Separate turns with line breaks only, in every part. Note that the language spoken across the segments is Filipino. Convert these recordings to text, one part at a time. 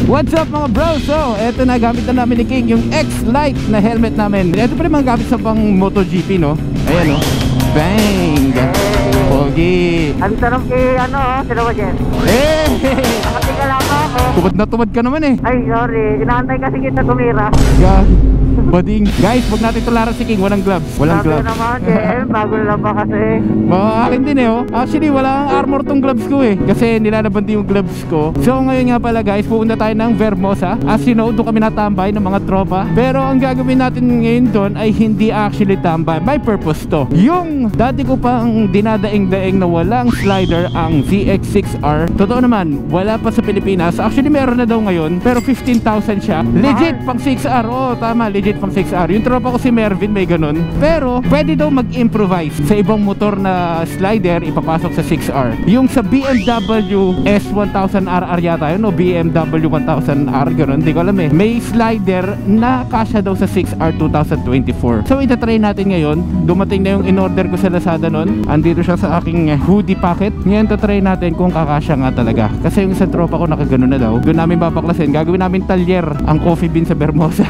What's up mga bro? So, eto na, gamit na namin ni King yung X-Lite na helmet namin. Ito pa rin mga gamit sa pang MotoGP, no? Ayan, no? Bang! Pogi!
Ang sarap kay sila ba dyan?
Eh!
Nakatingala ako.
Tumad na tumad ka naman eh.
Ay, sorry. Inaantay kasi kita tumira.
God. Bading. Guys, wag natin tularan si King. Walang gloves. Walang
Sabi
gloves.
naman, bago lang pa kasi.
Akin din eh, oh. Actually, walang armor tong gloves ko eh. Kasi nilalaban din yung gloves ko. So, ngayon nga pala guys, pupunta tayo ng Vermosa. As you know, doon kami natambay ng mga tropa. Pero ang gagawin natin ngayon doon ay hindi actually tambay. May purpose to. Yung dati ko pang dinadaing-daing na walang slider ang ZX6R. Totoo naman, wala pa sa Pilipinas. Actually, meron na daw ngayon. Pero 15,000 siya. Legit pang 6R. Oo, tama. Legit pang 6R. Yung tropa ko si Mervin may ganun. Pero pwede daw mag-improvise sa ibang motor na slider ipapasok sa 6R. Yung sa BMW S1000RR yata yun o BMW 1000R ganun. Hindi ko alam eh. May slider na kasya daw sa 6R 2024. So itatry natin ngayon. Dumating na yung in-order ko sa Lazada nun. Andito siya sa aking hoodie packet. Ngayon tatry natin kung kakasya nga talaga. Kasi yung isang tropa ko nakaganon na daw. Doon namin babaklasin. Gagawin namin talyer ang coffee bean sa Vermosa.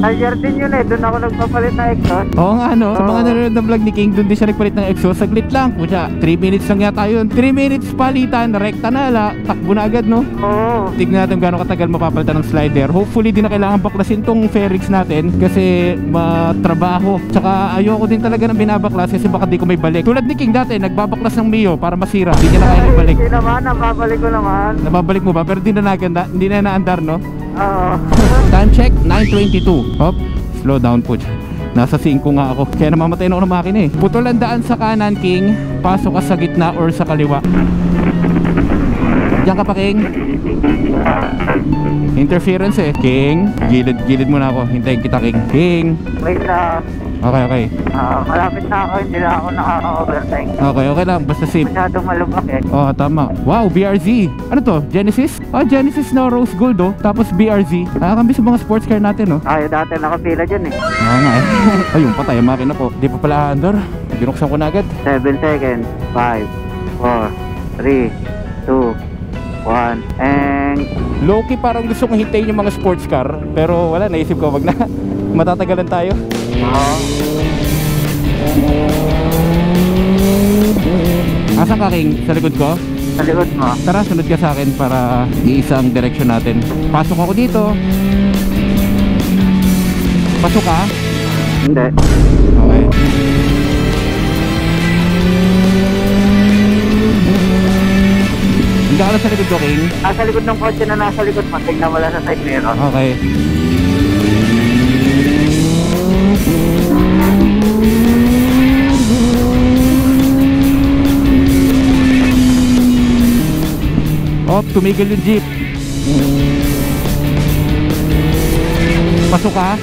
Talyer din yun eh, doon ako nagpapalit na exhaust.
Oo nga no, sa mga nanonood ng vlog ni King, doon din siya nagpalit ng exhaust. Saglit lang, pucha, 3 minutes lang yata yun. 3 minutes palitan, rekta na ala, takbo na agad no.
Oo.
Tignan natin gano'ng katagal mapapalitan ng slider. Hopefully di na kailangan baklasin tong fairings natin kasi matrabaho. Tsaka ayoko din talaga ng binabaklas kasi baka di ko may balik. Tulad ni King dati, nagbabaklas ng Mio para masira, di niya na kaya ibalik.
Hindi naman, nababalik ko naman.
Nababalik mo ba? Pero di na naganda, hindi na naandar no.
Oo.
Time check, 9:22. Hop, slow down po. Nasa 5 nga ako. Kaya namamatay na ako ng makina eh. Putol ang daan sa kanan, King. Pasok ka sa gitna or sa kaliwa. Diyan ka pa, King. Interference eh. King, gilid muna ako. Hintayin kita, King. King.
Wait lang.
Okay, okay.
Malapit na ako, hindi lang ako nakaka-overtake.
Okay, okay lang. Basta safe.
Masyadong malubak eh.
Oh, tama. Wow, BRZ. Ano to? Genesis? Oh, Genesis na rose gold oh. Tapos BRZ. Nakakambis sa mga sports car natin oh.
Ay, dati nakapila dyan eh.
Oo nga eh. Ayun, patay ang makina po. Di pa pala under. Binuksan ko na agad.
7 seconds. 5, 4, 3, 2, 1, and...
Low-key parang gusto kong hintayin yung mga sports car. Pero wala, naisip ko wag na. Matatagalan tayo. Asan ka, King? Sa likod ko?
Sa likod mo.
Tara, sunod ka sa akin para iisa ang direction natin. Pasok ako dito. Pasok ka?
Hindi.
Okay. Hindi ka na sa likod ko, King?
Sa likod ng kotse na nasa likod mo. Tignan mo lang sa side mirror.
Okay. Oh, tumigil yung jeep. Pasok ka?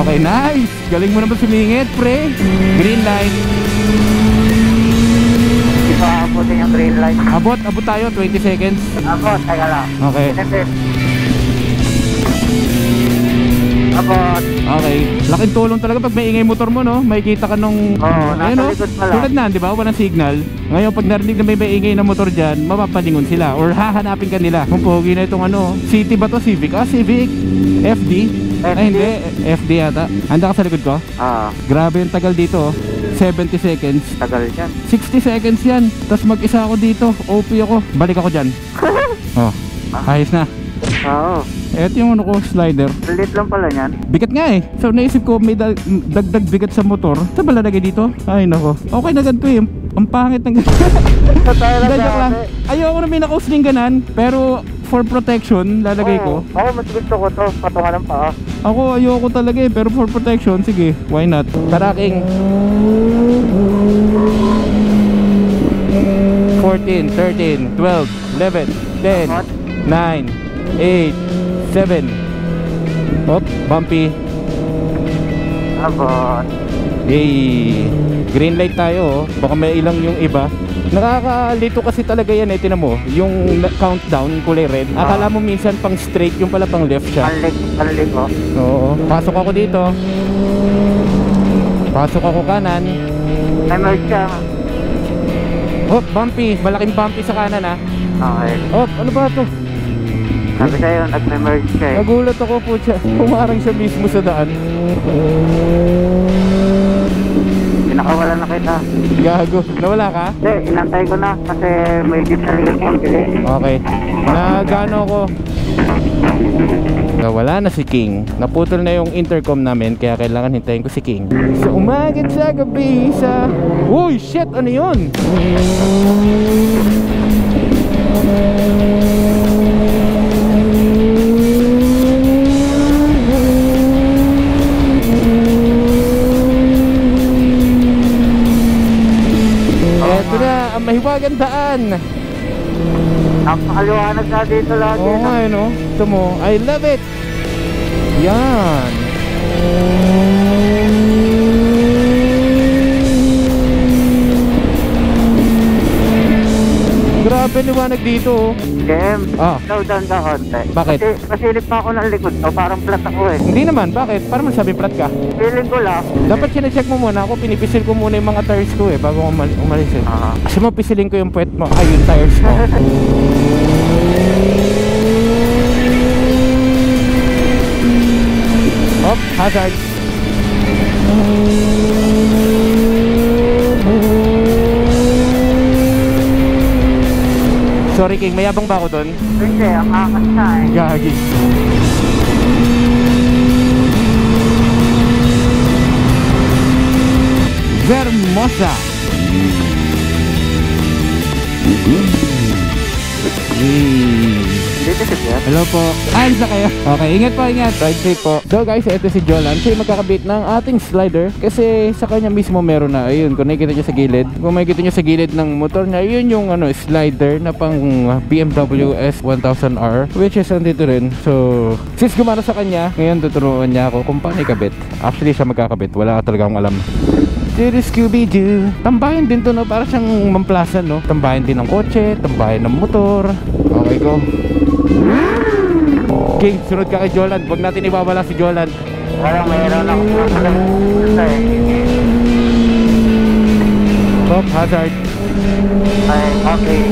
Okay, nice. Galing mo naman sumingit, pre. Green light.
Hindi pa abutin yung green light.
Abot tayo, 20 seconds.
Abot, teka lang.
Okay.
Abot.
Okay. Laking tulong talaga pag may ingay motor mo, no? Makikita ka nung...
nasa likod pa lang.
Tulad na, di ba? Walang signal. Ngayon, pag narinig na may ingay na motor dyan, mapapalingon sila. Or hahanapin ka nila. Kung pogi na itong ano, City ba to? Civic? Civic. FD? Ay, hindi. FD yata. Handa ka sa likod ko? Grabe yung tagal dito, 70 seconds.
Tagal yan.
60 seconds yan. Tapos mag-isa ako dito. OP ako. Balik ako dyan. Oh, ayos na.
Oo.
Eto yung ano ko, slider.
Liit lang pala yan.
Bigat nga eh. So naisip ko may dagdag bigat sa motor. Saan ba lalagay dito? Ay nako. Okay na ganito eh. Ang pangit ng ganito. Joke lang. Ayoko na may nakausling ganan. Pero for protection, lalagay ko.
Ako mas gusto ko to. Patungan ng paa.
Ako ayoko talaga eh. Pero for protection, sige. Why not? Tara, King. 14, 13, 12, 11, 10, 9, 8, 7. Hop, bumpy.
Abot.
Hey, green light tayo oh. Baka may ilang yung iba. Nakakalito kasi talaga yan eh. Tinan mo, yung countdown kulay red. Akala mo minsan pang straight, yung pala pang left siya.
Panlig ko.
Oo, pasok ako dito. Pasok ako kanan.
May merge ka.
Hop, bumpy. Malaking bumpy sa kanan ah.
Okay.
Hop, ano ba to?
Sabi sa'yo, nag-merge ka eh.
Nagulat ako po siya. Pumarang siya mismo sa daan.
Pinakawalan na kita.
Gago. Nawala ka?
Hindi, inantay ko na kasi may gift sa ligat mo.
Okay. Nagano ako. Wala na si King. Naputol na yung intercom namin kaya kailangan hintayin ko si King. Sa umagat sa gabi sa... Uy, shit! Ano yun? Eto na, ang mahiwagang daan.
Napakaliwanag na dito lagi.
Oo nga, no? Ito mo, I love it! Yan! Grabe liwanag dito.
Game,
slow
down ka konti.
Bakit?
Kasi pasilip pa ako ng likod ko, parang flat ako eh.
Hindi naman, bakit? Para masabi plat ka.
Feeling ko lang.
Dapat sinecheck mo muna. Ako pinipisil ko muna yung mga tires ko eh bago umalis eh. Kasi mapisilin ko yung puwet mo. Ay, yung tires mo. Hop, hazard. Sorry King, mayabang ba ako doon?
Hindi, ang akas na eh.
Gagi. Vermosa.
Dito si Pierre.
Hello po. Ayos na kayo? Okay, ingat po, ingat. Ride safe po. So guys, ito si Jolan. Siya yung magkakabit ng ating slider. Kasi sa kanya mismo meron na. Ayun, kung nakikita nyo sa gilid. Kung makikita nyo sa gilid ng motor niya, yun yung slider na pang BMW S1000R. Which is andito rin. So, since gumana sa kanya, ngayon tuturuan niya ako kung paano ikabit. Actually, siya magkakabit. Wala ka talagang alam. Scooby-Doo. Tambahin din to, no? Para siyang mamplasan, no? Tambahin din ng kotse, tambahin ng motor. Okay, go. King, sunod ka kay Jolan. Huwag natin ibabala si Jolan.
Parang mayroon ako.
Stop, hazard.
Ay, okay.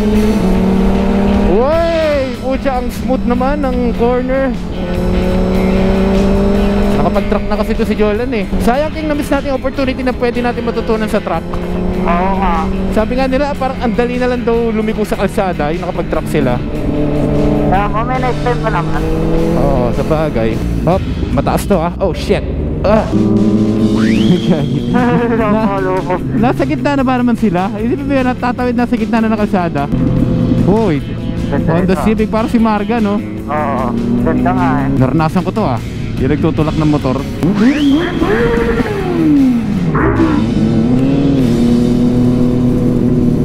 Uy! Pucha, ang smooth naman ng corner. Nakapag-truck na kasi ito si Jolan eh. Sayang King, na-miss natin yung opportunity na pwede natin matutunan sa truck.
Oo nga.
Sabi nga nila, parang ang dali na lang daw lumiko sa kalsada, yung nakapag-truck sila.
Kaya kung may next time pa naman.
Oo, sa bagay. Hop, mataas to ah. Oh shit. Nasa gitna na ba naman sila? Hindi ba yun, natatawid nasa gitna na ng kalsada? Uy, Honda Civic, parang si Marga, no?
Oo, ganda nga eh.
Naranasan ko to ah. Yung nagtutulak ng motor.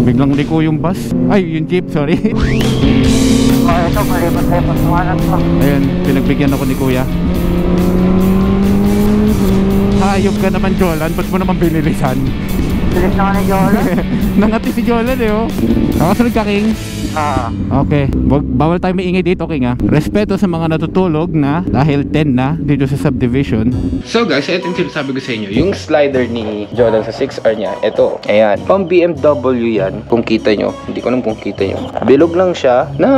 Biglang liko yung bus. Ay, yung jeep, sorry.
Ito, malipat-lipat tumanan pa.
Ayan, pinagbigyan ako ni Kuya. Hayop ka naman, Jolan. Ba't mo naman binilisan?
Bilis naman ni Jolan.
Nangati si Jolan eh, oh. Nakasunod ka, King? Okay, bawal tayo maingay dito, King, ha? Respeto sa mga natutulog na dahil 10 na dito sa subdivision. So guys, ito yung sinasabi ko sa inyo. Yung slider ni Jolan sa 6R niya, ito. Ayan, pang BMW yan. Kung kita nyo, hindi ko alam kung kita nyo. Bilog lang siya na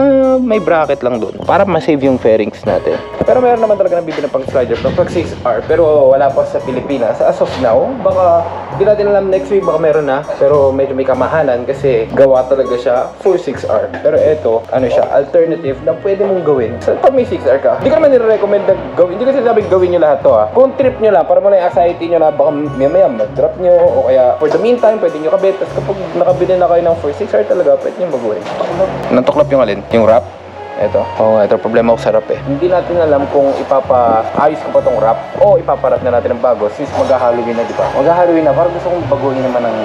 may bracket lang doon para ma-save yung fairings natin. Pero meron naman talaga nabibili pang slider pag 6R, pero wala pa sa Pilipinas. As of now, baka hindi natin alam next week, baka meron na. Pero medyo may kamahalan kasi gawa talaga siya for 6R. Pero ito, ano siya, alternative na pwede mong gawin. So, pag may 6R ka, hindi ko naman nire-recommend na gawin. Hindi ko sinasabing gawin nyo lahat to ha. Kung trip nyo lang, para mo na yung anxiety nyo na baka maya mag-drop nyo, o kaya for the meantime, pwede nyo kabit. Tapos kapag nakabili na kayo ng for 6R talaga, pwede nyo mag-gawin. Nantuklap yung alin? Yung wrap? Ito. Oo nga, ito problema ko sa wrap eh. Hindi natin alam kung ipapa-ayos ko pa tong wrap o ipaparap na natin ng bago since mag-Halloween na, di ba? Mag-Halloween na, parang gusto kong baguhin naman ang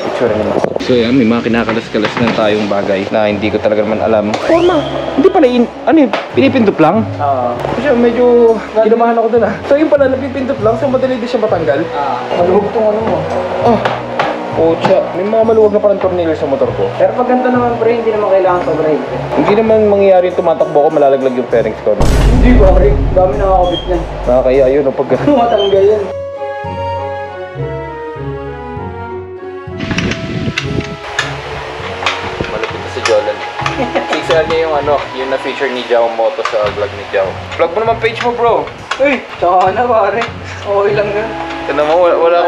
itsura nila. So yan, may mga kinakalas-kalas na tayong bagay na hindi ko talaga naman alam. Forma! Hindi pala ano yun? Pinipindot lang? Oo. Kasi medyo kinamahan ako dun ah. So yun pala, napipindot lang, so madali din siya matanggal. Maluwag tong ano mo. Oh! Pucha, may mga maluwag na parang tornilyo sa motor ko.
Pero pag ganito naman pre, hindi naman kailangan sobrang higpit.
Hindi naman mangyayari yung tumatakbo ko, malalaglag yung fairings ko. No?
Hindi ba, Rick? Dami nakakabit yan.
Nakakaya yun, no? Pag
Matanggal yan.
malapit na si Jolan. nagustuhan niya yung yung na-feature ni Jao Moto sa vlog ni Jao. Vlog mo naman page mo, bro.
Uy, tsaka na pare. Okay lang yun.
Tignan mo, wala.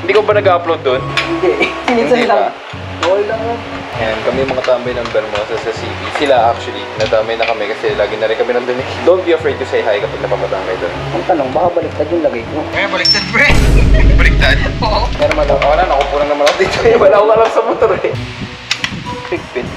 Hindi ko ba nag-upload doon?
Hindi. Minsan lang. Okay lang yun.
Ayan, kami mga tambay ng Vermosa sa CB. Sila actually, nadamay na kami kasi lagi na rin kami nandun. Don't be afraid to say hi kapag napapadaan kayo doon.
Ang tanong, baka baliktad yung lagay ko.
Baliktad, pre! Baliktad? Oo.
Meron man lang.
Oo na, nakupo lang naman ako dito. Wala akong alam sa motor eh. Pigpit.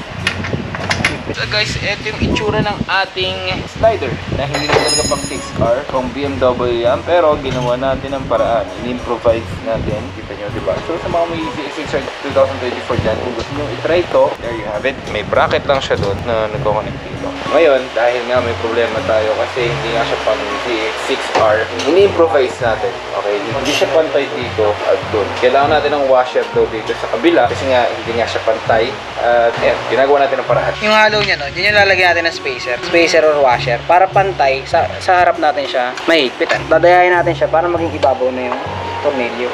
So guys, ito yung itsura ng ating slider na hindi na talaga pang 6R kung BMW yan, pero ginawa natin ang paraan, in-improvise natin, kita nyo diba? So sa mga may EC6R 2024 dyan, kung gusto nyo i-try ito, there you have it. May bracket lang siya doon na nagko-connect dito. Ngayon, dahil nga may problema tayo kasi hindi nga siya pang 6R, in-improvise natin, okay? Hindi siya pantay dito at doon. Kailangan natin ng washer daw dito sa kabila kasi nga hindi nga siya pantay at ayan, ginagawa natin ang paraan.
Yung halo niya, no? Diyan yung lalagyan natin ng spacer or washer para pantay sa harap natin siya mahigpitan. Dadayain natin siya para maging ibabaw na yung tornilyo.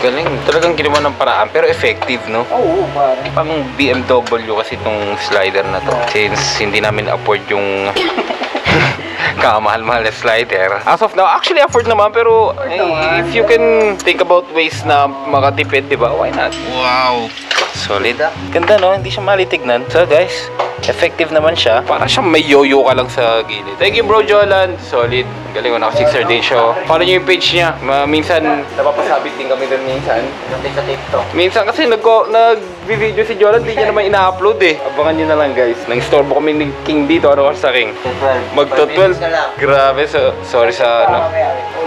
Galing, talagang ginawa ng paraan pero effective, no?
Oo, pare.
Pang BMW kasi itong slider na to since hindi namin afford yung kamahal-mahal na slider. As of now, actually afford naman pero if you can think about ways na makatipid, diba? Why not? Wow! Solid. Ganda, no? Hindi siya malitignan. So guys, effective naman siya. Para siyang may yoyo ka lang sa gilid. Thank you, bro Jolan. Solid. Galing ko, naka-6R din siya. Follow niyo yung page niya. Minsan, napapasabit din kami doon minsan.
Sa TikTok.
Minsan kasi nag-video si Jolan, di niya naman ina-upload eh. Abangan niyo na lang guys. Nang-storbo kami ni King dito. Ano sa King? Magto-12. Grabe. Sorry sa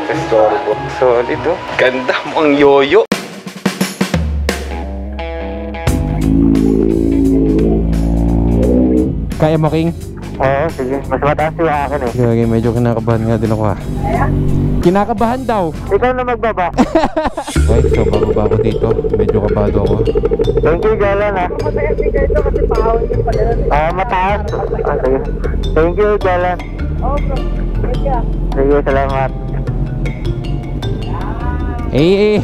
sa storbo. Solid, oh. Ganda mo ang yoyo. Kaya mo, King?
Oo, sige. Mas mataas yung akin eh.
Okay, medyo kinakabahan nga din ako ha. Kinakabahan daw.
Ikaw na magbaba.
Okay, so bababa ko dito. Medyo kabado ako.
Thank you, Jalan ha. Mataas din kayo ito kasi pahawin yung pala. Mataas. Sige. Thank you, Jalan. Oo, bro. Sige, salamat.
Hey!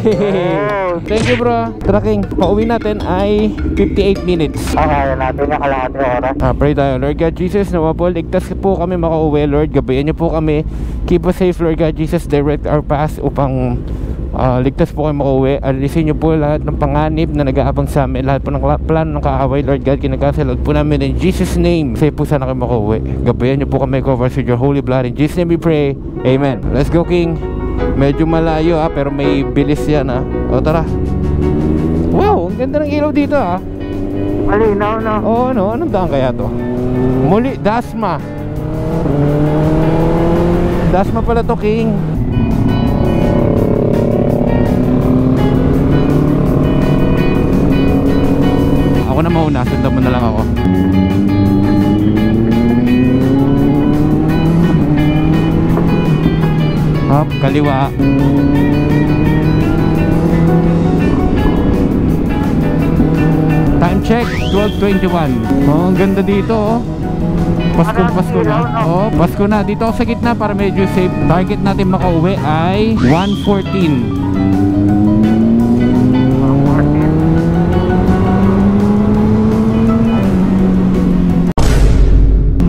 Thank you, bro. Tracking. Pauwi natin ay 58 minutes.
Kaya natin na kalahati oras.
Pray tayo. Lord God Jesus, nawa po, ligtas po kami makauwi. Lord, gabayan niyo po kami. Keep us safe, Lord God Jesus. Direct our path upang ligtas po kami makauwi. Alisin niyo po lahat ng panganib na nag-aabang sa amin. Lahat po ng plano ng kaaway, Lord God, kinagasalod po namin in Jesus' name. Safe po sana kami makauwi. Gabayan niyo po kami, cover with your holy blood. In Jesus' name we pray. Amen. Let's go, King. Medyo malayo pero may bilis yan O tara. Wow, ang ganda ng ilaw dito
Malinaw na.
Oo, anong daan kaya to? Muli, Dasma. Dasma pala to, King. Ako na mauna, sundan mo na lang ako. Hop, kaliwa. Time check, 12:21. Oh, ang ganda dito, Pasko na. Oh, Pasko na. Dito ako sa gitna para medyo safe. Target natin makauwi ay 1:14.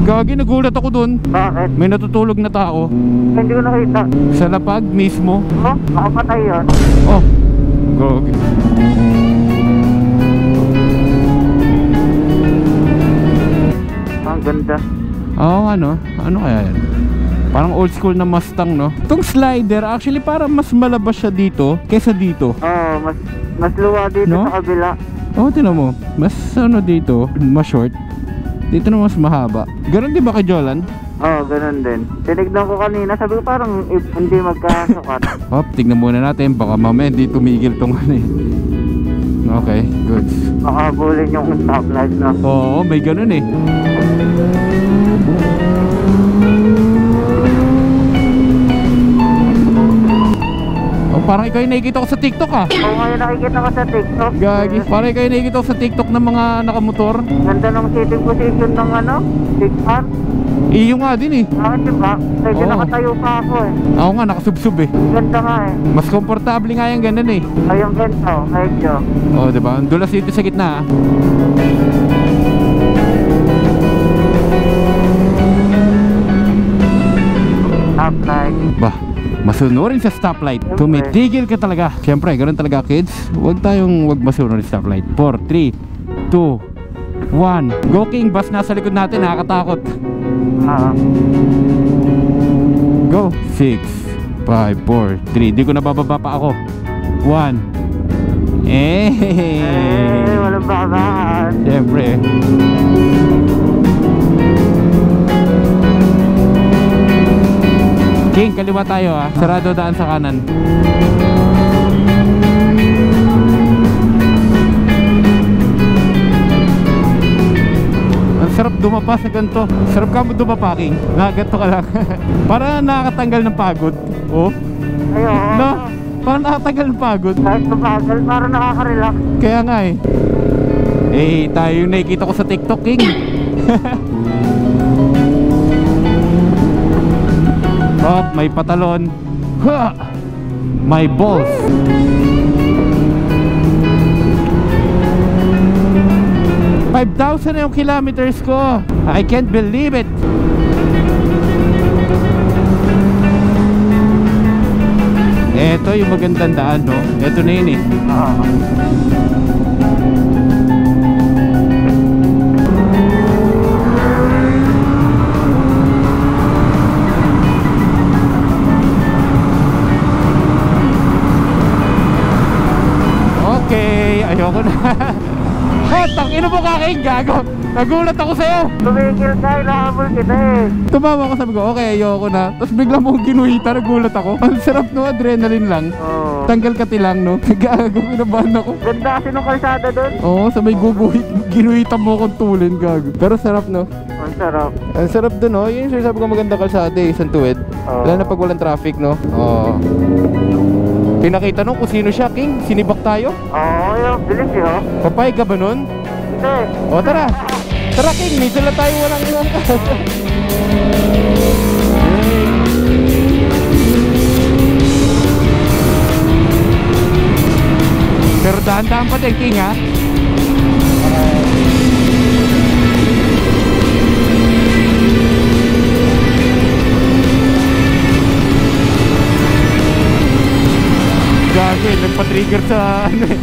Gagi, nagulat ako dun.
Bakit?
May natutulog na tao
Hindi ko nakita.
sa lapag mismo.
Oh, nakapatay yun.
Oh, gagi.
Ang ganda.
Oo, ano kaya yan? Parang old school na Mustang, no? Itong slider, actually parang mas malabas siya dito kaysa dito.
Oo, mas luwa dito,
No?
sa kabila.
Oo, tinan mo. Mas dito, mas short. Dito na mas mahaba. Ganon din ba kay Jolan?
Oo, ganun din. Tinignan ko kanina, sabi ko parang hindi magkasukat.
Hop, tignan muna natin. Baka mamaya hindi tumigil tong Okay, goods.
Baka bulin yung stoplight na.
Oo, may ganon Parang ikaw yung nakikita ko sa TikTok
Oo, ngayon nakikita ko sa TikTok.
Gagi. Parang ikaw yung nakikita ko sa TikTok ng mga nakamotor.
Ganda ng sitting position ng 6R.
Iyo nga din
Bakit diba? Medyo
Oo.
nakatayo pa ako
Ako nga, nakasubsub
Ganda nga
Mas komportable nga yung ganun
Ay, yung ganito, medyo.
Oo, diba? Ang dulas dito sa gitna masunurin sa stoplight. Tumitigil ka talaga. Siyempre, ganun talaga kids. Huwag masunurin sa stoplight. 4, 3, 2, 1. Go King, bus nasa likod natin, nakakatakot. Go. 6, 5, 4, 3. Di ko nabababa pa ako. 1.
Walang babaan.
Siyempre. King, kaliwa tayo ha. Sarado daan sa kanan. Ang sarap dumapa sa ganito. Sarap ka mo dumapa, King. Nakaganto ka lang. Para nakakatanggal ng pagod. Oh.
Ayun.
No? Para nakakatanggal ng pagod.
Kahit mabagal, parang nakaka-relax.
Kaya nga eh. Tayo yung nakikita ko sa TikTok, King. Oh, may patalon. Ha! My balls. $5,000 na yung kilometers ko. I can't believe it. Eto yung magandang daan, no? Eto na yun eh. Ayoko na. Tangina mo kaking gago. Nagulat ako sa'yo.
Tumigil ka, inahabol kita eh.
Tumawa ko, sabi ko, okay, ayoko na. Tapos bigla mong ginuhita, nagulat ako. Ang sarap no, adrenaline lang. Tanggal kati lang no. Gago, kinabahan ako.
Ganda kasi nung kalsada doon.
Oo, sabay guguhit. Ginuhitan mo akong tulin, gago. Pero sarap no.
Ang sarap.
Ang sarap doon no. Yun yung sabi ko maganda kalsada eh, isang tuwid. Lalo na pag walang traffic no. Oo. Pinakita nung kung sino siya, King. Sinibak tayo.
Oo, yung bilis yun.
Papayag ka ba nun?
Hindi.
O tara. Tara King, may dala tayo walang ilang. Pero dahan-dahan pa din King ha. Gago eh, nagpa-trigger sa ano eh.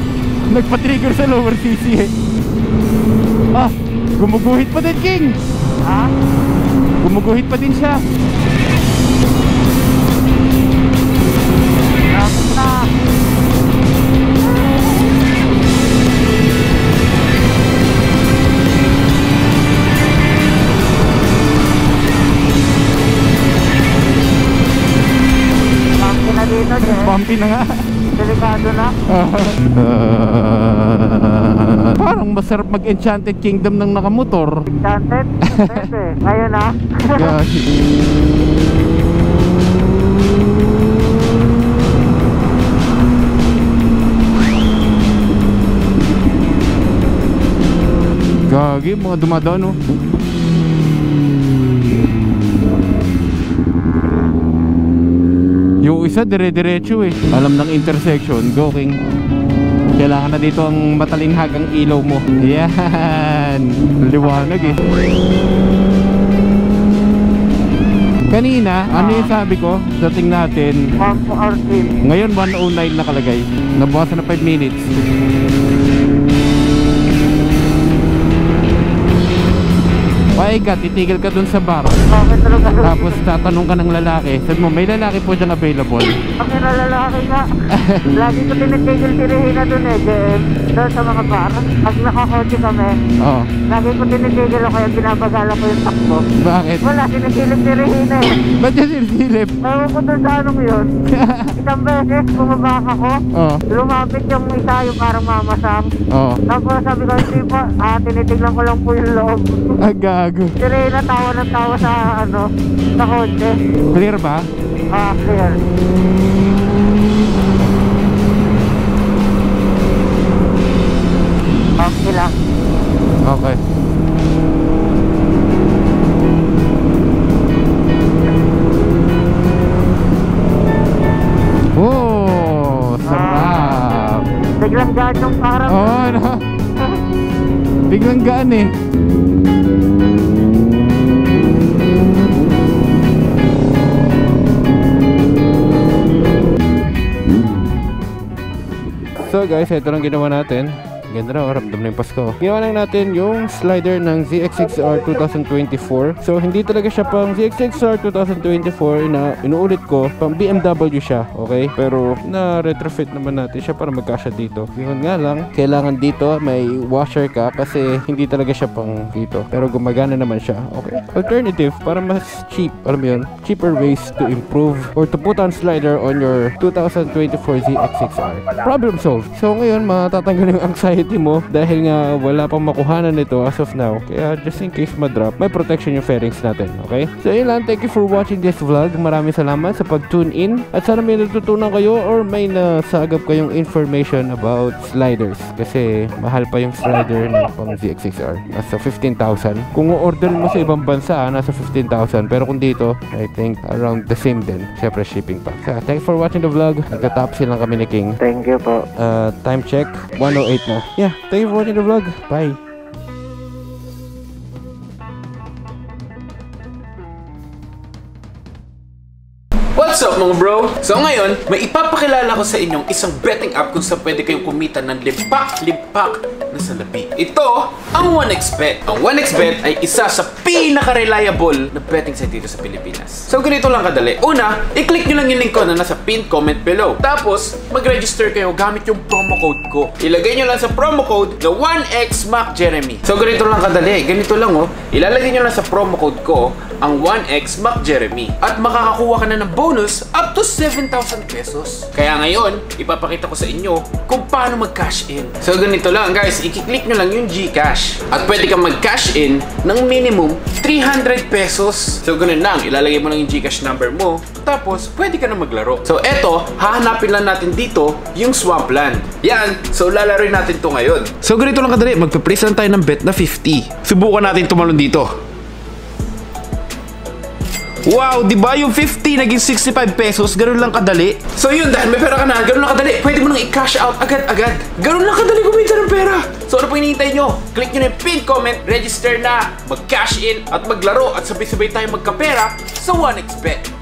Nagpa-trigger sa lower CC eh. Ah, gumuguhit pa din King.
Ha?
Gumuguhit pa din siya.
Lapit na. Bumpy na dito, Jen.
Bumpy na nga.
Delikado na.
Parang masarap mag-Enchanted Kingdom ng nakamotor.
Enchanted? Pwede. Ngayon na.
Gagi. Gagi, mga dumadaan no. Yung isa dire-diretso eh. Alam ng intersection, go King. Kailangan na dito ang matalinghagang ilaw mo. Yan. Liwanag eh. Kanina, ano yung sabi ko? Dating natin
1:14.
ngayon 1:09 nakalagay. Nabawasan na 5 minutes. Paig ka, titigil ka dun sa bar.
Bakit talaga?
Tapos tatanong ka ng lalaki. Sabi mo, may lalaki po dyan available.
Ang lalaki nga. Lagi ko tinitigil-tirihin na dun eh, JM. Doon sa mga bar. Pag nakakotse kami,
Oo.
lagi ko tinitigil o kaya binabagala ko yung takbo.
Bakit?
Wala, tinitigil-tirihin na eh.
Ba't yan silip?
Ewan ko dun sa anong yun. Isang beses, bumabak ako.
Oo.
Lumapit yung isa yung parang mamasang.
Oo.
Tapos sabi ko, hindi po, tinitiglan ko lang po yung loob.
Ah, gago.
Sirena, tawa ng tawa sa ano, sa kotse.
Clear ba?
Clear. Okay lang.
Okay. Oh, sarap.
Biglang gaan yung parang.
Oh, no. Biglang gaan eh. So guys, ito lang ginawa natin. Ganda na, ramdam na yung Pasko. Ginawa lang natin yung slider ng ZX6R 2024. So hindi talaga siya pang ZX6R 2024 na inuulit ko, pang BMW siya, okay? Pero na retrofit naman natin siya para magkasya dito. Yun nga lang, kailangan dito may washer ka kasi hindi talaga siya pang dito. Pero gumagana naman siya, okay? Alternative, para mas cheap, alam mo yun, cheaper ways to improve or to put on slider on your 2024 ZX6R. Problem solved. So ngayon, matatanggal yung anxiety mo dahil nga wala pang makuhanan nito as of now. Kaya just in case ma-drop, may protection yung fairings natin, okay? So yun lang, thank you for watching this vlog. Maraming salamat sa pag-tune in at sana may natutunan kayo or may nasagap kayong information about sliders kasi mahal pa yung slider ng pang ZX6R. Nasa 15,000. Kung order mo sa ibang bansa, nasa 15,000. Pero kung dito, I think around the same din. Siyempre shipping pa. So, thanks for watching the vlog. Nagtatapos lang kami ni King.
Thank you po.
Time check, 1:08 na. Yeah, thank you for watching the vlog. Bye.
What's up mga bro? So ngayon, may ipapakilala ko sa inyong isang betting app kung saan pwede kayong kumita ng limpak-limpak na salapi. Ito ang 1xBet. Ang 1xBet ay isa sa pinaka-reliable na betting site dito sa Pilipinas. So ganito lang kadali. Una, i-click nyo lang yung link ko na nasa pinned comment below. Tapos, mag-register kayo gamit yung promo code ko. Ilagay nyo lang sa promo code na 1xMacJeremy. So ganito lang kadali. Ganito lang oh. Ilalagay nyo lang sa promo code ko ang 1xMacJeremy. At makakakuha ka na ng bonus up to 7,000 pesos. Kaya ngayon, ipapakita ko sa inyo kung paano mag-cash in. So ganito lang guys, i-click nyo lang yung GCash. At pwede kang mag-cash in ng minimum 300 pesos. So ganun lang, ilalagay mo lang yung GCash number mo. Tapos, pwede ka na maglaro. So eto, hahanapin lang natin dito yung Swampland. Yan, so lalaroin natin to ngayon. So ganito lang kadali, magpa-place lang tayo ng bet na 50. Subukan natin tumalon dito. Wow, di ba yung 50 naging 65 pesos? Ganun lang kadali. So yun, dahil may pera ka na, ganun lang kadali. Pwede mo nang i-cash out agad-agad. Ganun lang kadali kumita ng pera. So ano po hinihintay nyo? Click nyo na yung pinned comment, register na, mag-cash in at maglaro at sabay-sabay tayo magkapera sa 1xBet.